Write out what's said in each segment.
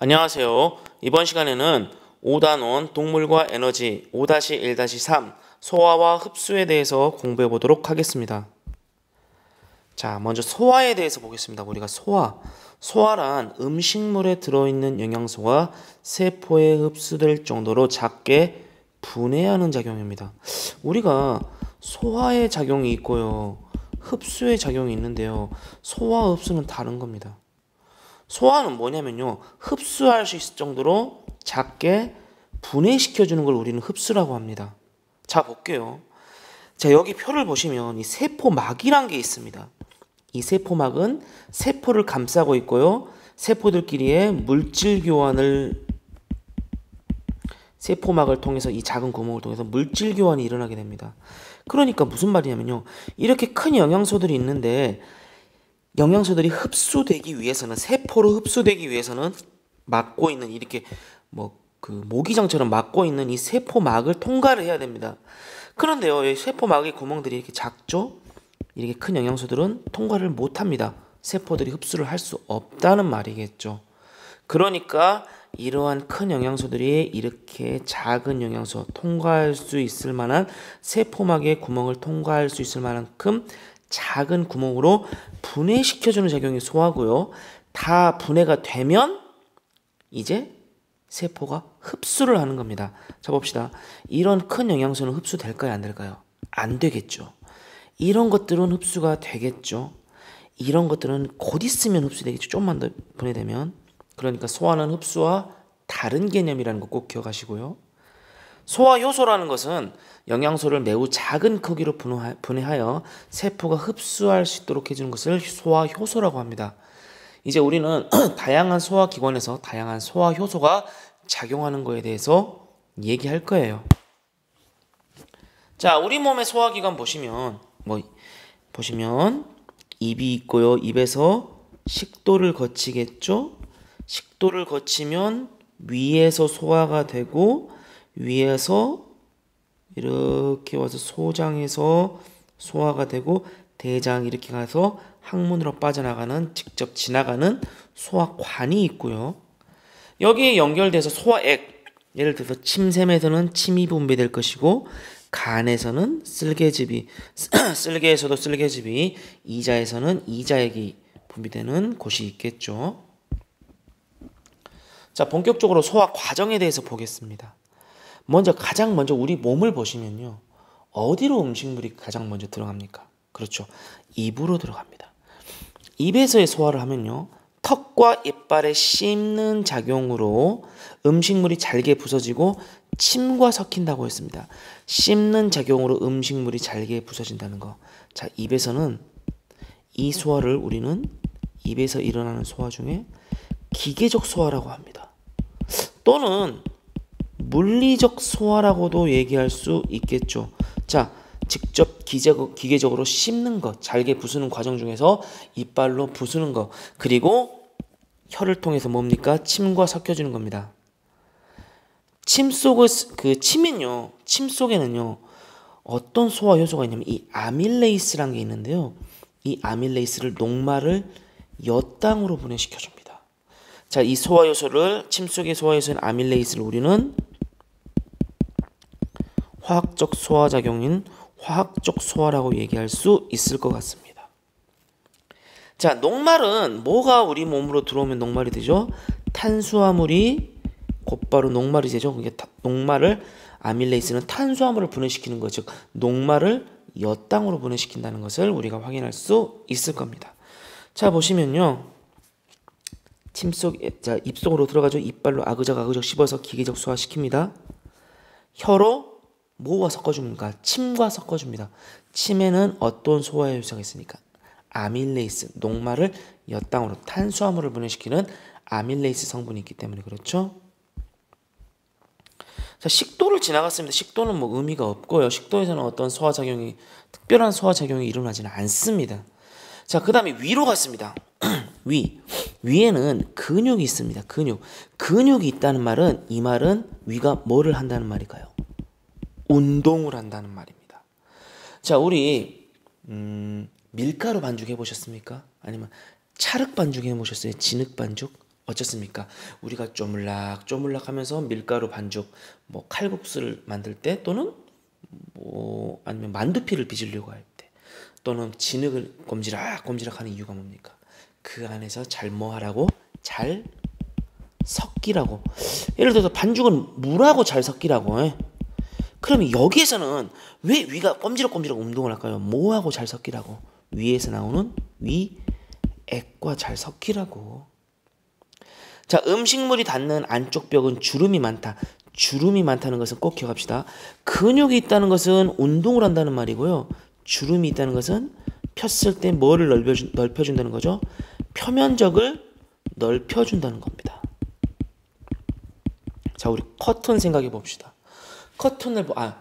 안녕하세요. 이번 시간에는 5단원 동물과 에너지 5-1-3 소화와 흡수에 대해서 공부해 보도록 하겠습니다. 자, 먼저 소화에 대해서 보겠습니다. 우리가 소화란 음식물에 들어있는 영양소가 세포에 흡수될 정도로 작게 분해하는 작용입니다. 우리가 소화의 작용이 있고요. 흡수의 작용이 있는데요. 소화, 흡수는 다른 겁니다. 소화는 뭐냐면요, 흡수할 수 있을 정도로 작게 분해시켜주는 걸 우리는 흡수라고 합니다. 자, 볼게요. 자, 여기 표를 보시면 이 세포막이란 게 있습니다. 이 세포막은 세포를 감싸고 있고요. 세포들끼리의 물질 교환을, 세포막을 통해서, 이 작은 구멍을 통해서 물질 교환이 일어나게 됩니다. 그러니까 무슨 말이냐면요, 이렇게 큰 영양소들이 있는데 영양소들이 흡수되기 위해서는, 세포로 흡수되기 위해서는 막고 있는, 이렇게 모기장처럼 막고 있는 이 세포막을 통과를 해야 됩니다. 그런데요, 이 세포막의 구멍들이 이렇게 작죠? 이렇게 큰 영양소들은 통과를 못합니다. 세포들이 흡수를 할 수 없다는 말이겠죠. 그러니까 이러한 큰 영양소들이 이렇게 작은 영양소, 통과할 수 있을 만한, 세포막의 구멍을 통과할 수 있을 만큼 작은 구멍으로 분해시켜주는 작용이 소화고요. 다 분해가 되면 이제 세포가 흡수를 하는 겁니다. 자, 봅시다. 이런 큰 영양소는 흡수될까요? 안 될까요? 안 되겠죠. 이런 것들은 흡수가 되겠죠. 이런 것들은 곧 있으면 흡수되겠죠. 좀만 더 분해되면. 그러니까 소화는 흡수와 다른 개념이라는 거 꼭 기억하시고요. 소화 효소라는 것은 영양소를 매우 작은 크기로 분해하여 세포가 흡수할 수 있도록 해주는 것을 소화 효소라고 합니다. 이제 우리는 다양한 소화기관에서 다양한 소화 효소가 작용하는 것에 대해서 얘기할 거예요. 자, 우리 몸의 소화기관 보시면 입이 있고요. 입에서 식도를 거치겠죠. 식도를 거치면 위에서 소화가 되고, 위에서 이렇게 와서 소장에서 소화가 되고, 대장 이렇게 가서 항문으로 빠져나가는, 직접 지나가는 소화관이 있고요. 여기에 연결돼서 소화액, 예를 들어서 침샘에서는 침이 분비될 것이고, 간에서는 쓸개즙이, 쓸개에서도 쓸개즙이, 이자에서는 이자액이 분비되는 곳이 있겠죠. 자, 본격적으로 소화 과정에 대해서 보겠습니다. 가장 먼저 우리 몸을 보시면요, 어디로 음식물이 가장 먼저 들어갑니까? 그렇죠. 입으로 들어갑니다. 입에서의 소화를 하면요, 턱과 이빨에 씹는 작용으로 음식물이 잘게 부서지고 침과 섞인다고 했습니다. 씹는 작용으로 음식물이 잘게 부서진다는 거. 자, 입에서는 이 소화를 우리는 입에서 일어나는 소화 중에 기계적 소화라고 합니다. 또는 물리적 소화라고도 얘기할 수 있겠죠. 자, 직접 기계적으로 씹는 것, 잘게 부수는 과정 중에서 이빨로 부수는 것, 그리고 혀를 통해서 뭡니까? 침과 섞여주는 겁니다. 침 속에는요, 어떤 소화 효소가 있냐면 이 아밀레이스라는 게 있는데요. 이 아밀레이스를 녹말을 엿당으로 분해시켜줍니다. 자, 이 소화 요소를, 침 속의 소화 요소인 아밀레이스를 우리는 화학적 소화작용인 화학적 소화라고 얘기할 수 있을 것 같습니다. 자, 녹말은 뭐가 우리 몸으로 들어오면 녹말이 되죠? 탄수화물이 곧바로 녹말이 되죠. 그러니까 녹말을, 아밀레이스는 탄수화물을 분해시키는 것, 즉 녹말을 엿당으로 분해시킨다는 것을 우리가 확인할 수 있을 겁니다. 자, 보시면요, 입속으로 들어가죠. 이빨로 아그작 씹어서 기계적 소화시킵니다. 혀로 뭐와 섞어줍니까? 침과 섞어줍니다. 침에는 어떤 소화 효소가 있습니까? 아밀레이스, 녹말을 엿당으로, 탄수화물을 분해시키는 아밀레이스 성분이 있기 때문에 그렇죠. 자, 식도를 지나갔습니다. 식도는 의미가 없고요. 식도에서는 어떤 특별한 소화작용이 일어나지는 않습니다. 자, 그 다음에 위로 갔습니다. 위에는 근육이 있습니다. 근육이 있다는 말은, 이 말은 위가 뭐를 한다는 말일까요? 운동을 한다는 말입니다. 자, 우리 밀가루 반죽 해보셨습니까? 아니면 찰흙 반죽 해보셨어요? 진흙 반죽? 어쩌습니까? 우리가 쪼물락쪼물락 하면서 밀가루 반죽, 뭐 칼국수를 만들 때 또는 뭐 아니면 만두피를 빚으려고 할 때 또는 진흙을 꼼지락꼼지락 하는 이유가 뭡니까? 그 안에서 잘 뭐 하라고? 잘 섞이라고. 예를 들어서 반죽은 물하고 잘 섞이라고. 그러면 여기에서는 왜 위가 꼼지락꼼지락 운동을 할까요? 뭐하고 잘 섞이라고? 위에서 나오는 위액과 잘 섞이라고. 자, 음식물이 닿는 안쪽 벽은 주름이 많다. 주름이 많다는 것은 꼭 기억합시다. 근육이 있다는 것은 운동을 한다는 말이고요. 주름이 있다는 것은 폈을 때 뭐를 넓혀준다는 거죠? 표면적을 넓혀준다는 겁니다. 자, 우리 커튼 생각해 봅시다.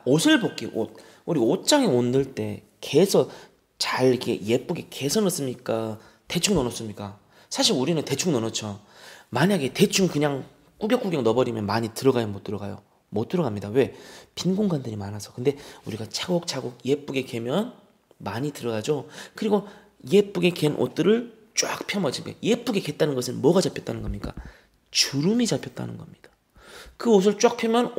옷을 벗기, 옷. 우리 옷장에 옷 넣을 때 개서 잘 이렇게 예쁘게 개서 넣습니까? 대충 넣어놓습니까? 사실 우리는 대충 넣어놓죠. 만약에 대충 그냥 꾸역꾸역 넣어버리면 많이 들어가요, 못 들어가요? 못 들어갑니다. 왜? 빈 공간들이 많아서. 근데 우리가 차곡차곡 예쁘게 개면 많이 들어가죠. 그리고 예쁘게 갠 옷들을 쫙 펴머지면 예쁘게 겠다는 것은 뭐가 잡혔다는 겁니까? 주름이 잡혔다는 겁니다. 그 옷을 쫙 펴면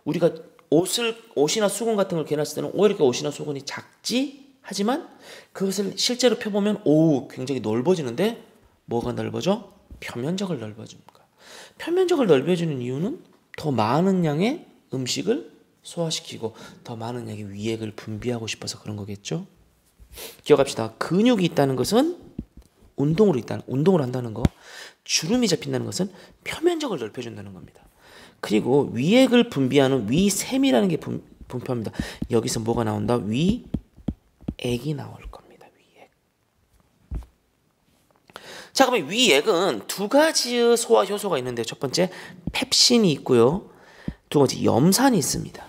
우리가 옷이나 수건 같은 걸 개놨을 때는 이렇게 옷이나 수건이 작지? 하지만 그것을 실제로 펴보면 굉장히 넓어지는데 뭐가 넓어져? 표면적을 넓어줍니다. 표면적을 넓혀주는 이유는 더 많은 양의 음식을 소화시키고 더 많은 양의 위액을 분비하고 싶어서 그런 거겠죠. 기억합시다. 근육이 있다는 것은 운동을 한다는 거. 주름이 잡힌다는 것은 표면적을 넓혀준다는 겁니다. 그리고 위액을 분비하는 위샘이라는 게 분포합니다. 여기서 뭐가 나온다? 위액이 나올 겁니다. 위액. 자, 그러면 위액은 두 가지의 소화 효소가 있는데 첫 번째 펩신이 있고요. 두 번째 염산이 있습니다.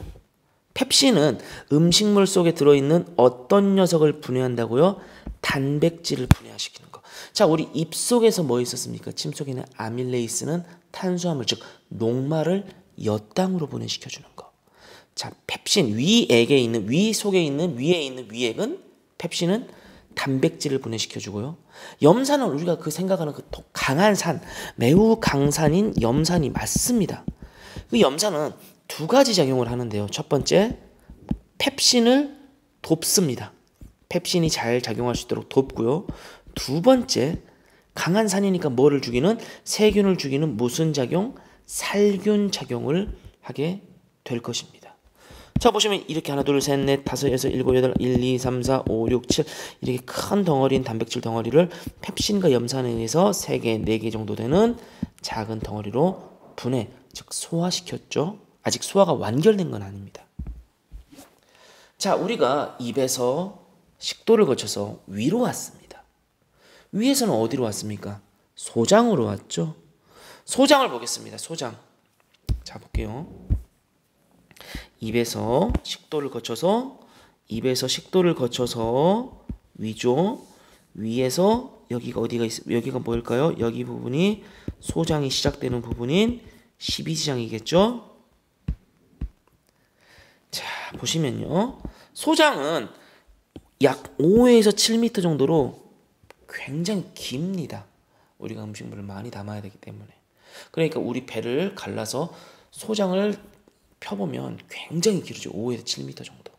펩신은 음식물 속에 들어있는 어떤 녀석을 분해한다고요? 단백질을 분해시키는 거. 자, 우리 입속에서 뭐 있었습니까? 침 속에는 아밀레이스는 탄수화물, 즉 녹말을 엿당으로 분해시켜주는 거. 자, 펩신, 위 속에 있는 위에 있는 위액은 펩신은 단백질을 분해시켜주고요. 염산은 우리가 생각하는 강한 산, 매우 강산인 염산이 맞습니다. 그 염산은 두 가지 작용을 하는데요. 첫 번째, 펩신을 돕습니다. 펩신이 잘 작용할 수 있도록 돕고요. 두 번째, 강한 산이니까 뭐를 죽이는? 세균을 죽이는 무슨 작용? 살균 작용을 하게 될 것입니다. 자, 보시면 이렇게 하나, 둘, 셋, 넷, 다섯, 여섯, 일곱, 여덟, 1, 2, 3, 4, 5, 6, 7 이렇게 큰 덩어리인 단백질 덩어리를 펩신과 염산에 의해서 3개, 4개 정도 되는 작은 덩어리로 분해, 즉 소화시켰죠. 아직 소화가 완결된 건 아닙니다. 자, 우리가 입에서 식도를 거쳐서 위로 왔습니다. 위에서는 어디로 왔습니까? 소장으로 왔죠. 소장을 보겠습니다. 소장. 자, 볼게요. 입에서 식도를 거쳐서 위죠. 위에서 여기가 여기가 뭘까요? 여기 부분이 소장이 시작되는 부분인 십이지장이겠죠. 자, 보시면요. 소장은 약 5에서 7m 정도로 굉장히 깁니다. 우리가 음식물을 많이 담아야 되기 때문에. 그러니까 우리 배를 갈라서 소장을 펴보면 굉장히 길죠. 5에서 7m 정도.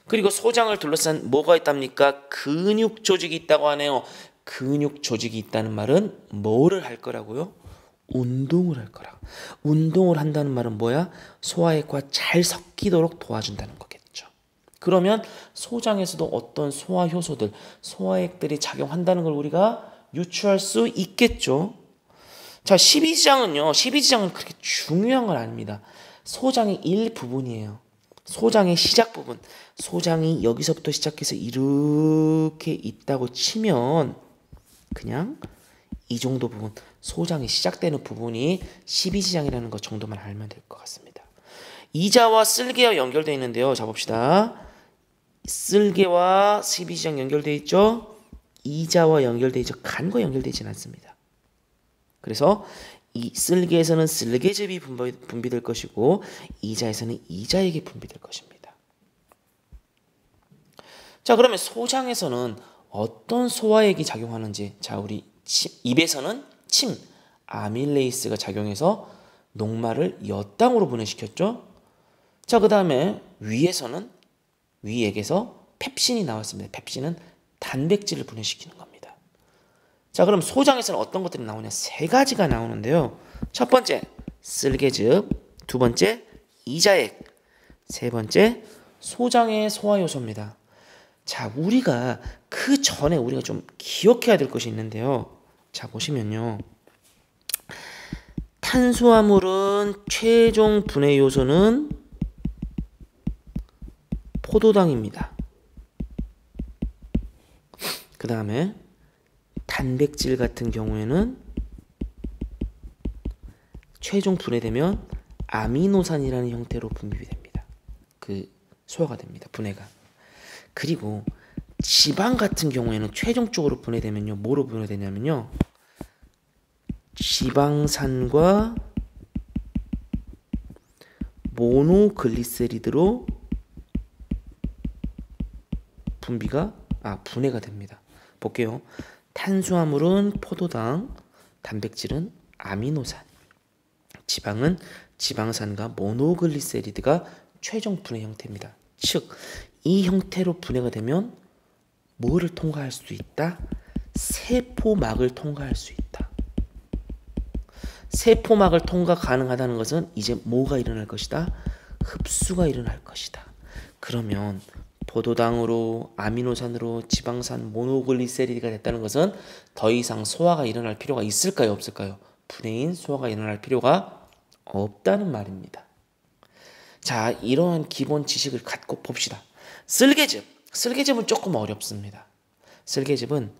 그리고 소장을 둘러싼 뭐가 있답니까? 근육 조직이 있다고 하네요. 근육 조직이 있다는 말은 뭐를 할 거라고요? 운동을 할 거라. 운동을 한다는 말은 뭐야? 소화액과 잘 섞이도록 도와준다는 거겠죠. 그러면 소장에서도 어떤 소화 효소들, 소화액들이 작용한다는 걸 우리가 유추할 수 있겠죠. 자, 십이지장은 그렇게 중요한 건 아닙니다. 소장의 일부분이에요. 소장의 시작 부분. 소장이 여기서부터 시작해서 이렇게 있다고 치면 그냥 이 정도 부분, 소장이 시작되는 부분이 십이지장이라는 것 정도만 알면 될 것 같습니다. 이자와 쓸개와 연결되어 있는데요. 자, 봅시다. 쓸개와 십이지장 연결되어 있죠. 이자와 연결되어 있죠. 간과 연결되어 있지는 않습니다. 그래서 이 쓸개에서는 쓸개즙이 분비될 것이고 이자에서는 이자액이 분비될 것입니다. 자, 그러면 소장에서는 어떤 소화액이 작용하는지, 자, 우리 입에서는 침, 아밀레이스가 작용해서 녹말을 엿당으로 분해시켰죠. 자, 그 다음에 위액에서 펩신이 나왔습니다. 펩신은 단백질을 분해시키는 겁니다. 자, 그럼 소장에서는 어떤 것들이 나오냐? 세 가지가 나오는데요. 첫 번째, 쓸개즙. 두 번째, 이자액. 세 번째, 소장의 소화효소입니다. 자, 우리가 그 전에 우리가 좀 기억해야 될 것이 있는데요. 자, 보시면요. 탄수화물은 최종 분해 요소는 포도당입니다. 그 다음에 단백질 같은 경우에는 최종 분해되면 아미노산이라는 형태로 분비됩니다. 소화가 됩니다. 분해가. 그리고 지방 같은 경우에는 최종적으로 분해되면요. 뭐로 분해되냐면요. 지방산과 모노글리세리드로 분해가 됩니다. 볼게요. 탄수화물은 포도당, 단백질은 아미노산, 지방은 지방산과 모노글리세리드가 최종 분해 형태입니다. 즉, 이 형태로 분해가 되면 뭐를 통과할 수 있다? 세포막을 통과할 수 있다. 세포막을 통과 가능하다는 것은 이제 뭐가 일어날 것이다? 흡수가 일어날 것이다. 그러면 포도당으로 아미노산으로 지방산 모노글리세리드가 됐다는 것은 더 이상 소화가 일어날 필요가 있을까요? 없을까요? 분해인 소화가 일어날 필요가 없다는 말입니다. 자, 이러한 기본 지식을 갖고 봅시다. 쓸개즙은 조금 어렵습니다. 쓸개즙은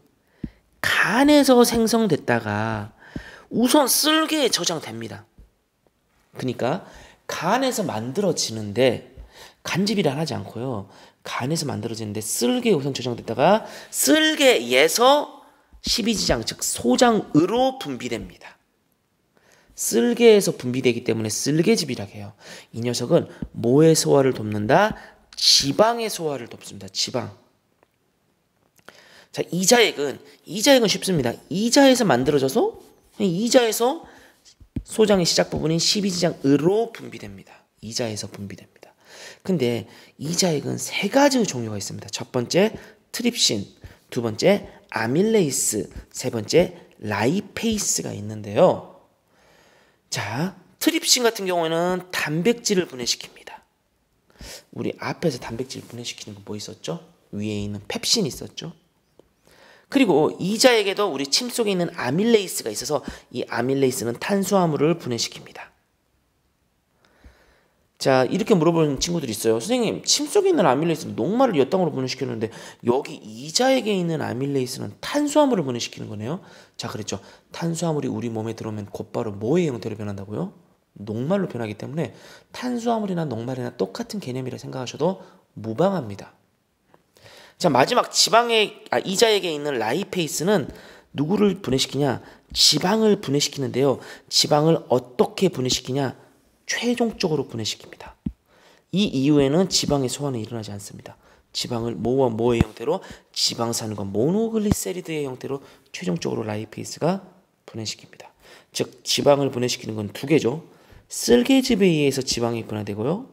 간에서 생성됐다가 우선 쓸개에 저장됩니다. 그러니까 간에서 만들어지는데 간집이라 하지 않고요. 간에서 만들어지는데 쓸개에 우선 저장됐다가 쓸개에서 십이지장 즉 소장으로 분비됩니다. 쓸개에서 분비되기 때문에 쓸개즙이라고 해요. 이 녀석은 뭐의 소화를 돕는다? 지방의 소화를 돕습니다. 지방. 자, 이자액은 쉽습니다. 이자에서 만들어져서 이자에서 소장의 시작 부분인 십이지장으로 분비됩니다. 이자에서 분비됩니다. 근데 이자액은 세 가지 종류가 있습니다. 첫 번째 트립신, 두 번째 아밀레이스, 세 번째 라이페이스가 있는데요. 자, 트립신 같은 경우에는 단백질을 분해시킵니다. 우리 앞에서 단백질 분해시키는 거 뭐 있었죠? 위에 있는 펩신 있었죠? 그리고 이자에게도 우리 침 속에 있는 아밀레이스가 있어서 이 아밀레이스는 탄수화물을 분해시킵니다. 자, 이렇게 물어보는 친구들이 있어요. 선생님, 침 속에 있는 아밀레이스는 녹말을 엿당으로 분해시키는데 여기 이자에게 있는 아밀레이스는 탄수화물을 분해시키는 거네요. 자, 그랬죠. 탄수화물이 우리 몸에 들어오면 곧바로 뭐의 형태로 변한다고요? 녹말로 변하기 때문에 탄수화물이나 녹말이나 똑같은 개념이라 생각하셔도 무방합니다. 자, 마지막 이자에게 있는 라이페이스는 누구를 분해시키냐? 지방을 분해시키는데요. 지방을 어떻게 분해시키냐? 최종적으로 분해시킵니다. 이 이후에는 지방의 소화는 일어나지 않습니다. 지방을 뭐와 뭐의 형태로? 지방산과 모노글리세리드의 형태로 최종적으로 라이페이스가 분해시킵니다. 즉, 지방을 분해시키는 건 두 개죠. 쓸개즙에 의해서 지방이 분해되고요.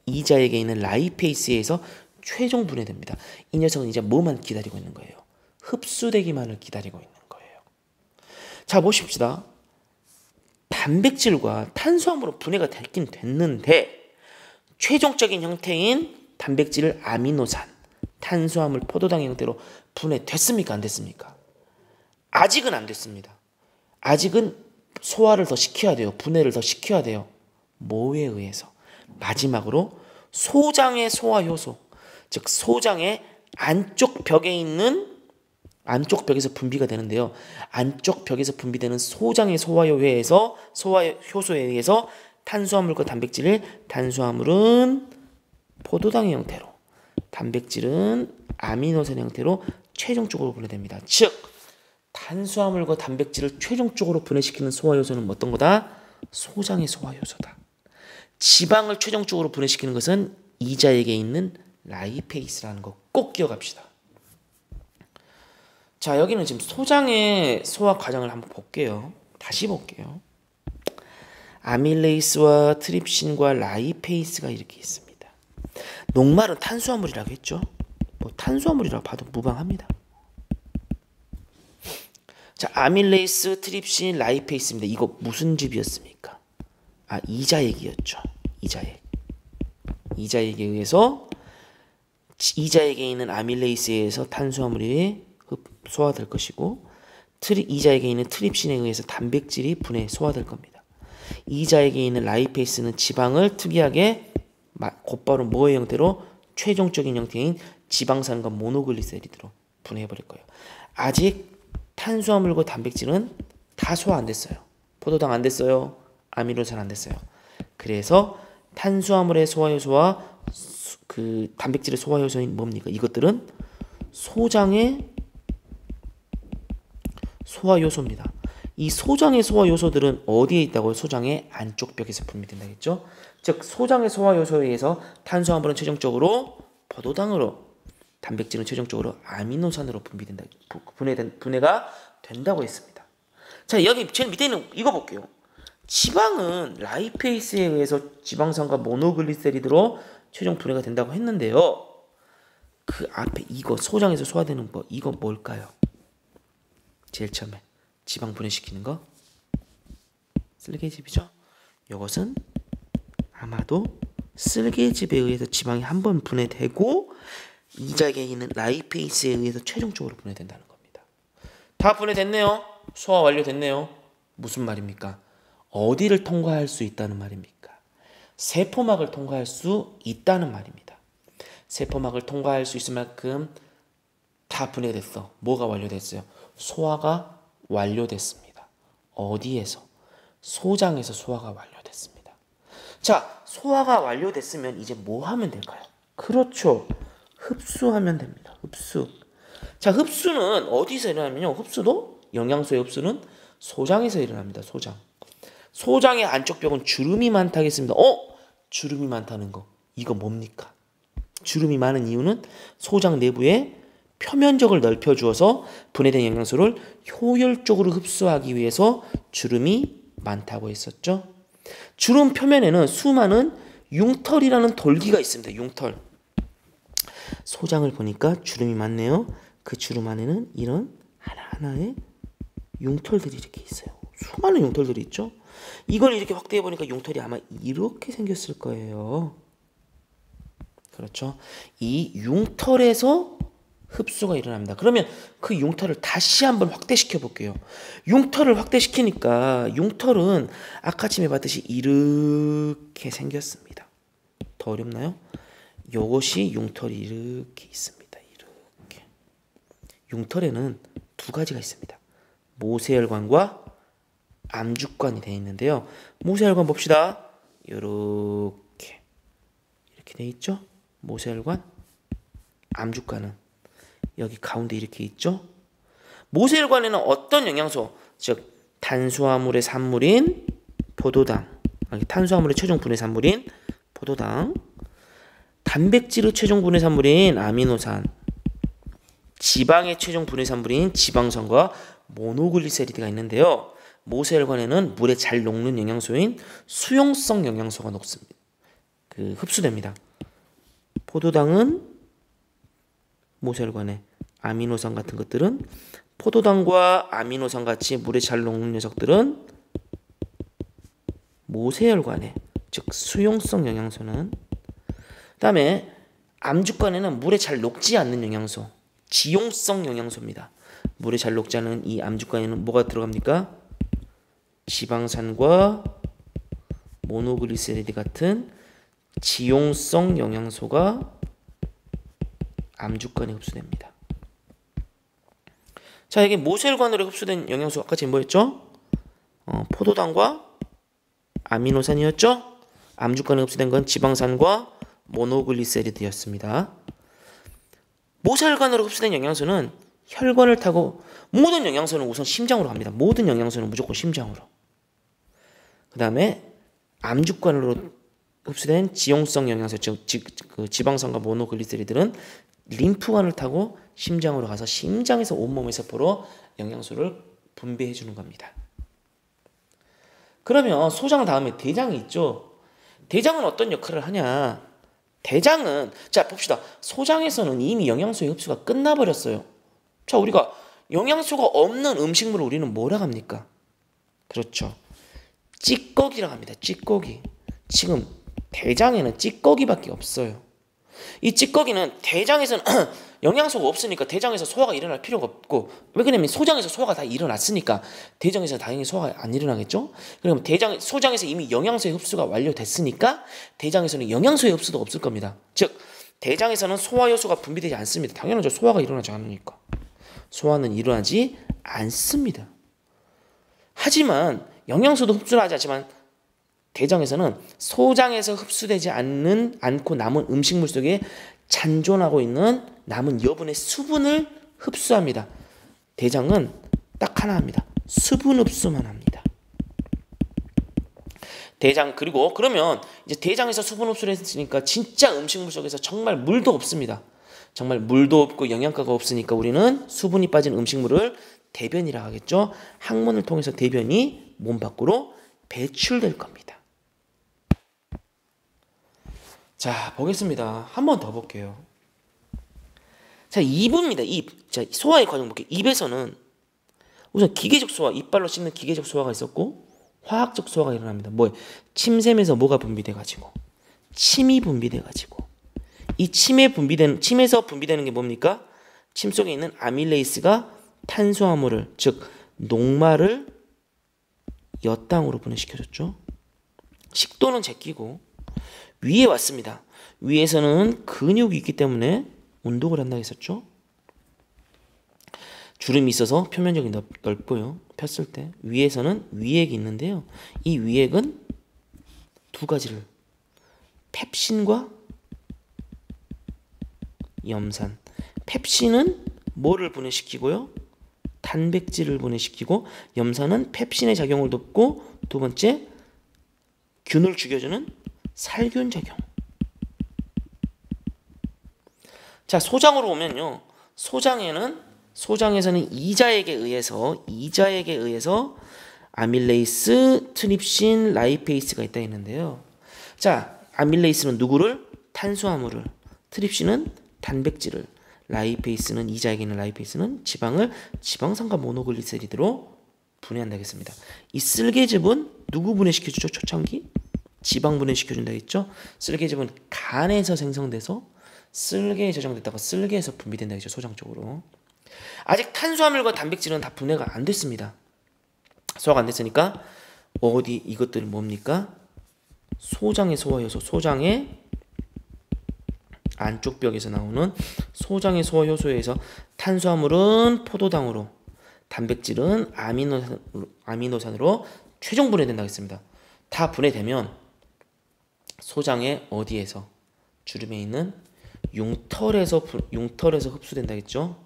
이자에게 있는 라이페이스에 의해서 최종 분해됩니다. 이 녀석은 이제 뭐만 기다리고 있는 거예요? 흡수되기만을 기다리고 있는 거예요. 자, 보십시다. 단백질과 탄수화물은 분해가 되긴 됐는데 최종적인 형태인 단백질을 아미노산, 탄수화물, 포도당의 형태로 분해됐습니까? 안 됐습니까? 아직은 안 됐습니다. 아직은 소화를 더 시켜야 돼요. 분해를 더 시켜야 돼요. 뭐에 의해서? 마지막으로 소장의 소화효소, 즉 소장의 안쪽 벽에 있는 안쪽 벽에서 분비가 되는데요. 안쪽 벽에서 분비되는 소장의 소화효소에 의해서 탄수화물과 탄수화물은 포도당의 형태로, 단백질은 아미노산 형태로 최종적으로 분해됩니다. 즉, 탄수화물과 단백질을 최종적으로 분해시키는 소화효소는 어떤 거다? 소장의 소화효소다. 지방을 최종적으로 분해시키는 것은 이자에게 있는 라이페이스라는 거 꼭 기억합시다. 자, 여기는 지금 소장의 소화 과정을 한번 볼게요. 다시 볼게요. 아밀레이스와 트립신과 라이페이스가 이렇게 있습니다. 녹말은 탄수화물이라고 했죠. 뭐 탄수화물이라고 봐도 무방합니다. 자, 아밀레이스, 트립신, 라이페이스입니다. 이거 무슨 집이었습니까? 아, 이자액이었죠. 이자액. 이자액에 의해서 이자액에 있는 아밀레이스에 의해서 탄수화물이 소화될 것이고 이자액에 있는 트립신에 의해서 단백질이 분해 소화될 겁니다. 이자액에 있는 라이페이스는 지방을 특이하게 곧바로 뭐의 형태로 최종적인 형태인 지방산과 모노글리세리드로 분해해버릴 거예요. 아직 탄수화물과 단백질은 다 소화 안 됐어요. 포도당 안 됐어요. 아미노산 안 됐어요. 그래서 탄수화물의 소화효소와 그 단백질의 소화효소인 뭡니까? 이것들은 소장의 소화효소입니다. 이 소장의 소화효소들은 어디에 있다고요? 소장의 안쪽 벽에서 분비된다겠죠? 즉 소장의 소화효소에 의해서 탄수화물은 최종적으로 포도당으로, 단백질은 최종적으로 아미노산으로 분해가 된다고 했습니다. 자, 여기 제일 밑에 있는 이거 볼게요. 지방은 라이페이스에 의해서 지방산과 모노글리세리드로 최종 분해가 된다고 했는데요. 그 앞에 이거 소장에서 소화되는 거 이거 뭘까요? 제일 처음에 지방 분해시키는 거 쓸개즙이죠. 이것은 아마도 쓸개즙에 의해서 지방이 한 번 분해되고 이자액에 있는 라이페이스에 의해서 최종적으로 분해된다는 겁니다. 다 분해됐네요. 소화 완료됐네요. 무슨 말입니까? 어디를 통과할 수 있다는 말입니까? 세포막을 통과할 수 있다는 말입니다. 세포막을 통과할 수 있을 만큼 다 분해됐어. 뭐가 완료됐어요? 소화가 완료됐습니다. 어디에서? 소장에서 소화가 완료됐습니다. 자, 소화가 완료됐으면 이제 뭐 하면 될까요? 그렇죠. 흡수하면 됩니다. 흡수. 자, 흡수는 어디서 일어나면요? 흡수도 영양소의 흡수는 소장에서 일어납니다. 소장. 소장의 안쪽 벽은 주름이 많다겠습니다. 주름이 많다는 거. 이거 뭡니까? 주름이 많은 이유는 소장 내부에 표면적을 넓혀주어서 분해된 영양소를 효율적으로 흡수하기 위해서 주름이 많다고 했었죠. 주름 표면에는 수많은 융털이라는 돌기가 있습니다. 융털. 소장을 보니까 주름이 많네요. 그 주름 안에는 이런 하나하나의 융털들이 이렇게 있어요. 수많은 융털들이 있죠. 이걸 이렇게 확대해 보니까 융털이 아마 이렇게 생겼을 거예요. 그렇죠. 이 융털에서 흡수가 일어납니다. 그러면 그 융털을 다시 한번 확대시켜 볼게요. 융털을 확대시키니까 융털은 아까쯤에 봤듯이 이렇게 생겼습니다. 더 어렵나요? 요것이 융털이 이렇게 있습니다. 이렇게. 융털에는 두 가지가 있습니다. 모세혈관과 암죽관이 되어 있는데요. 모세혈관 봅시다. 이렇게 돼 있죠. 모세혈관, 암죽관은 여기 가운데 이렇게 있죠. 모세혈관에는 어떤 영양소, 즉 탄수화물의 산물인 포도당, 탄수화물의 최종 분해 산물인 포도당, 단백질의 최종 분해 산물인 아미노산, 지방의 최종 분해 산물인 지방산과 모노글리세리드가 있는데요. 모세혈관에는 물에 잘 녹는 영양소인 수용성 영양소가 녹습니다. 흡수됩니다. 포도당은 모세혈관에, 아미노산 같은 것들은 포도당과 아미노산 같이 물에 잘 녹는 녀석들은 모세혈관에, 즉 수용성 영양소는, 그다음에 암죽관에는 물에 잘 녹지 않는 영양소, 지용성 영양소입니다. 물에 잘 녹지 않은 이 암죽관에는 뭐가 들어갑니까? 지방산과 모노글리세리드 같은 지용성 영양소가 암죽관에 흡수됩니다. 자, 여기 모세혈관으로 흡수된 영양소 아까 지금 뭐였죠? 포도당과 아미노산이었죠? 암죽관에 흡수된 건 지방산과 모노글리세리드였습니다. 모세혈관으로 흡수된 영양소는 혈관을 타고, 모든 영양소는 우선 심장으로 갑니다. 모든 영양소는 무조건 심장으로. 그 다음에 암죽관으로 흡수된 지용성 영양소, 즉 지방산과 모노글리세리드는 림프관을 타고 심장으로 가서 심장에서 온몸의 세포로 영양소를 분배해 주는 겁니다. 그러면 소장 다음에 대장이 있죠. 대장은 어떤 역할을 하냐? 대장은 자 봅시다. 소장에서는 이미 영양소의 흡수가 끝나버렸어요. 자 우리가 영양소가 없는 음식물을 우리는 뭐라 합니까? 그렇죠. 찌꺼기라고 합니다. 찌꺼기. 지금 대장에는 찌꺼기밖에 없어요. 이 찌꺼기는 대장에서는 영양소가 없으니까 대장에서 소화가 일어날 필요가 없고, 왜 그러냐면 소장에서 소화가 다 일어났으니까 대장에서 당연히 소화가 안 일어나겠죠. 그러면 소장에서 이미 영양소의 흡수가 완료됐으니까 대장에서는 영양소의 흡수도 없을 겁니다. 즉 대장에서는 소화 효소가 분비되지 않습니다. 당연하죠. 소화가 일어나지 않으니까. 소화는 일어나지 않습니다. 하지만 영양소도 흡수를 하지 않지만 대장에서는 소장에서 흡수되지 않고 남은 음식물 속에 잔존하고 있는 남은 여분의 수분을 흡수합니다. 대장은 딱 하나 합니다. 수분 흡수만 합니다. 대장 그리고 그러면 이제 대장에서 수분 흡수를 했으니까 진짜 음식물 속에서 정말 물도 없습니다. 정말 물도 없고 영양가가 없으니까 우리는 수분이 빠진 음식물을 대변이라 하겠죠. 항문을 통해서 대변이 몸 밖으로 배출될 겁니다. 자, 보겠습니다. 한 번 더 볼게요. 자, 입입니다. 입. 자, 소화의 과정 볼게요. 입에서는 우선 기계적 소화, 이빨로 씹는 기계적 소화가 있었고 화학적 소화가 일어납니다. 뭐예요? 침샘에서 뭐가 분비돼가지고 침이 분비돼가지고 이 침에서 분비되는 게 뭡니까? 침 속에 있는 아밀레이스가 탄수화물을 즉 녹말을 엿당으로 분해시켜줬죠. 식도는 제끼고 위에 왔습니다. 위에서는 근육이 있기 때문에 운동을 한다고 했었죠. 주름이 있어서 표면적이 넓고요. 폈을 때 위에서는 위액이 있는데요. 이 위액은 두 가지를 펩신과 염산. 펩신은 뭐를 분해시키고요? 단백질을 분해시키고 염산은 펩신의 작용을 돕고 두 번째 균을 죽여주는 살균 작용. 자, 소장으로 오면요. 소장에서는 이자액에 의해서 아밀레이스, 트립신, 라이페이스가 있다 했는데요. 자, 아밀레이스는 누구를? 탄수화물을, 트립신은 단백질을, 라이페이스는 이자액에 있는 라이페이스는 지방을 지방산과 모노글리세리드로 분해한다 했습니다. 이 쓸개즙은 누구 분해시켜주죠? 초창기? 지방 분해시켜준다 했죠. 쓸개즙은 간에서 생성돼서 쓸개에 저장됐다가 쓸개에서 분비된다 했죠. 소장 쪽으로. 아직 탄수화물과 단백질은 다 분해가 안 됐습니다. 소화가 안 됐으니까 이것들은 뭡니까? 소장의 소화효소, 소장의 안쪽 벽에서 나오는 소장의 소화효소에서 탄수화물은 포도당으로, 단백질은 아미노산으로 최종 분해된다고 했습니다. 다 분해되면 소장의 어디에서? 주름에 있는 융털에서 흡수된다 했죠.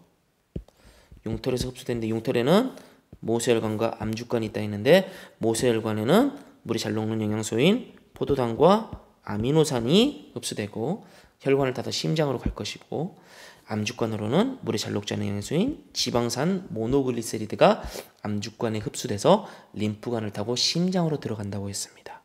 융털에서 흡수되는데 융털에는 모세혈관과 암죽관이 있다 했는데 모세혈관에는 물이 잘 녹는 영양소인 포도당과 아미노산이 흡수되고 혈관을 타서 심장으로 갈 것이고 암죽관으로는 물이 잘 녹지 않은 영양소인 지방산 모노글리세리드가 암죽관에 흡수돼서 림프관을 타고 심장으로 들어간다고 했습니다.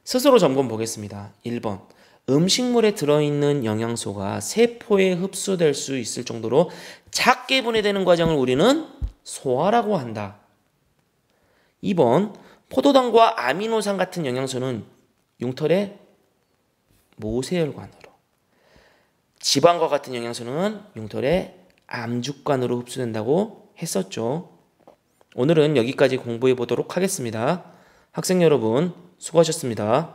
스스로 점검 보겠습니다. 1번. 음식물에 들어있는 영양소가 세포에 흡수될 수 있을 정도로 작게 분해되는 과정을 우리는 소화라고 한다. 2번. 포도당과 아미노산 같은 영양소는 융털의 모세혈관으로, 지방과 같은 영양소는 융털의 암죽관으로 흡수된다고 했었죠. 오늘은 여기까지 공부해 보도록 하겠습니다. 학생 여러분, 수고하셨습니다.